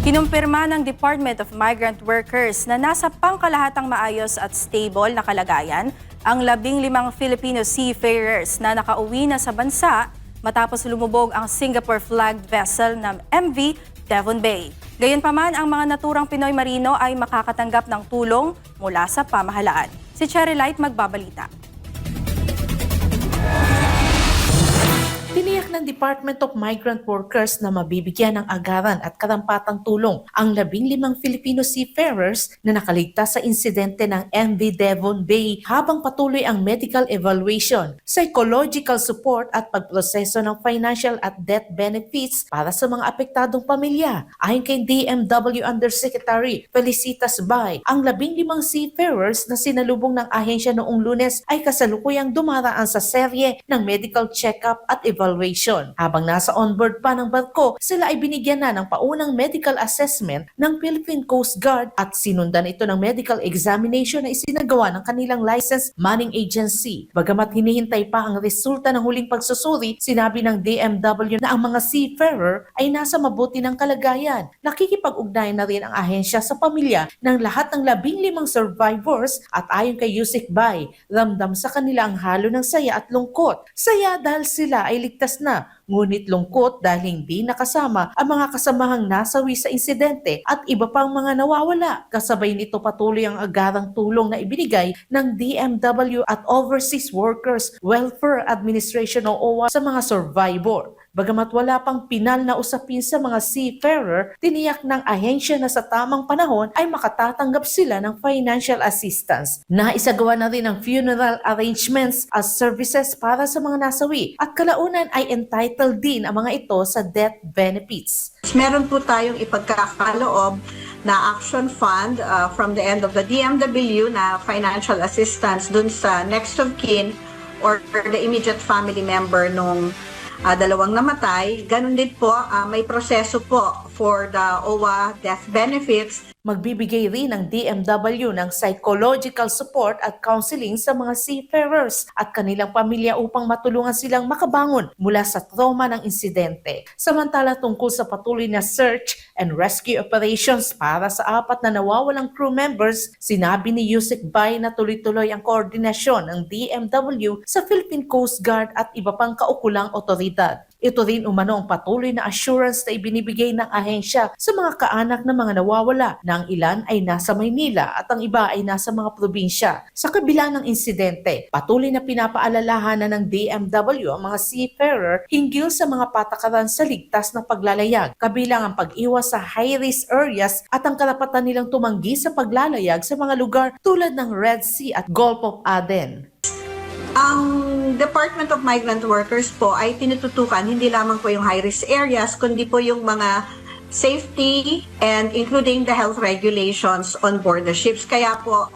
Kinumpirma ng Department of Migrant Workers na nasa pangkalahatang maayos at stable na kalagayan ang 15 Filipino seafarers na nakauwi na sa bansa matapos lumubog ang Singapore-flagged vessel na MV Devon Bay. Gayunpaman, ang mga naturang Pinoy Marino ay makakatanggap ng tulong mula sa pamahalaan. Si Cherry Light magbabalita. Tiniyak ng Department of Migrant Workers na mabibigyan ng agaran at karampatang tulong ang 15 Filipino seafarers na nakaligtas sa insidente ng MV Devon Bay habang patuloy ang medical evaluation, psychological support at pagproseso ng financial at death benefits para sa mga apektadong pamilya. Ayon kay DMW Undersecretary Felicitas Bay, ang 15 seafarers na sinalubong ng ahensya noong Lunes ay kasalukuyang dumaraan sa serye ng medical check-up at evaluation. Habang nasa onboard pa ng barko, sila ay binigyan na ng paunang medical assessment ng Philippine Coast Guard at sinundan ito ng medical examination na isinagawa ng kanilang licensed manning agency. Bagamat hinihintay pa ang resulta ng huling pagsusuri, sinabi ng DMW na ang mga seafarer ay nasa mabuti ng kalagayan. Nakikipag-ugnayan na rin ang ahensya sa pamilya ng lahat ng 15 survivors at ayon kay Yusik Bay, ramdam sa kanila ang halo ng saya at lungkot. Saya dahil sila ay ligtas na, ngunit lungkot dahil hindi nakasama ang mga kasamahang nasawi sa insidente at iba pang mga nawawala. Kasabay nito patuloy ang agarang tulong na ibinigay ng DMW at Overseas Workers Welfare Administration o OWA sa mga survivor. Bagamat wala pang pinal na usapin sa mga seafarer, tiniyak ng ahensya na sa tamang panahon ay makatatanggap sila ng financial assistance. Naisagawa na rin ang funeral arrangements as services para sa mga nasawi at kalaunan ay entitled din ang mga ito sa death benefits. Meron po tayong ipagkakaloob na action fund from the end of the DMW na financial assistance dun sa next of kin or the immediate family member nung dalawang namatay. Ganun din po, may proseso po for the OWA death benefits. Magbibigay rin ng DMW ng psychological support at counseling sa mga seafarers at kanilang pamilya upang matulungan silang makabangon mula sa trauma ng insidente. Samantala tungkol sa patuloy na search and rescue operations para sa 4 na nawawalang crew members, sinabi ni Yusik Bay na tuloy-tuloy ang koordinasyon ng DMW sa Philippine Coast Guard at iba pang kaukulang otoridad. Ito rin umano ang patuloy na assurance na ibinibigay ng ahensya sa mga kaanak ng mga nawawala na ang ilan ay nasa Maynila at ang iba ay nasa mga probinsya. Sa kabila ng insidente, patuloy na pinapaalalahanan ng DMW ang mga seafarer hinggil sa mga patakaran sa ligtas na paglalayag, kabilang ang pag-iwas sa high-risk areas at ang karapatan nilang tumanggi sa paglalayag sa mga lugar tulad ng Red Sea at Gulf of Aden. Ang Department of Migrant Workers po ay tinututukan hindi lamang po yung high-risk areas, kundi po yung mga safety and including the health regulations on board the ships. Kaya po,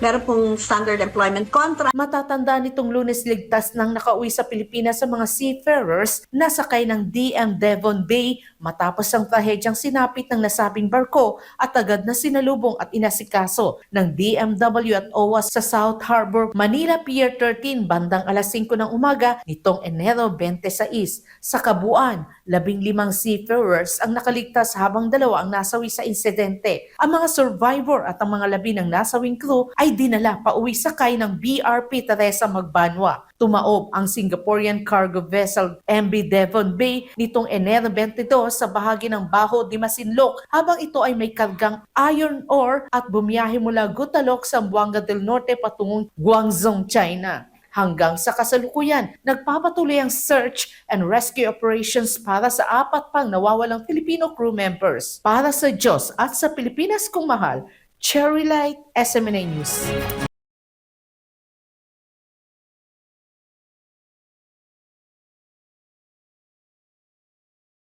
meron pong standard employment contract. Matatanda nitong Lunes ligtas nang nakauwi sa Pilipinas sa mga seafarers na sakay ng DM Devon Bay matapos ang trahedyang sinapit ng nasabing barko at agad na sinalubong at inasikaso ng DMW at OWA sa South Harbor, Manila Pier 13 bandang alas 5 ng umaga nitong Enero 26. Sa kabuuan, 15 seafarers ang nakaligtas habang 2 ang nasawi sa insidente. Ang mga survivor at ang mga labi ng nasawing crew ay dinala pauwi sakay ng BRP Teresa Magbanwa. Tumaob ang Singaporean cargo vessel MV Devon Bay nitong Enero 22 sa bahagi ng Baho de Masinloc habang ito ay may kargang iron ore at bumiyahe mula Gutalok, Zamboanga del Norte patungong Guangzhou, China. Hanggang sa kasalukuyan, nagpapatuloy ang search and rescue operations para sa 4 pang nawawalang Filipino crew members. Para sa Diyos at sa Pilipinas kong mahal, Cherry Light, SMNA News.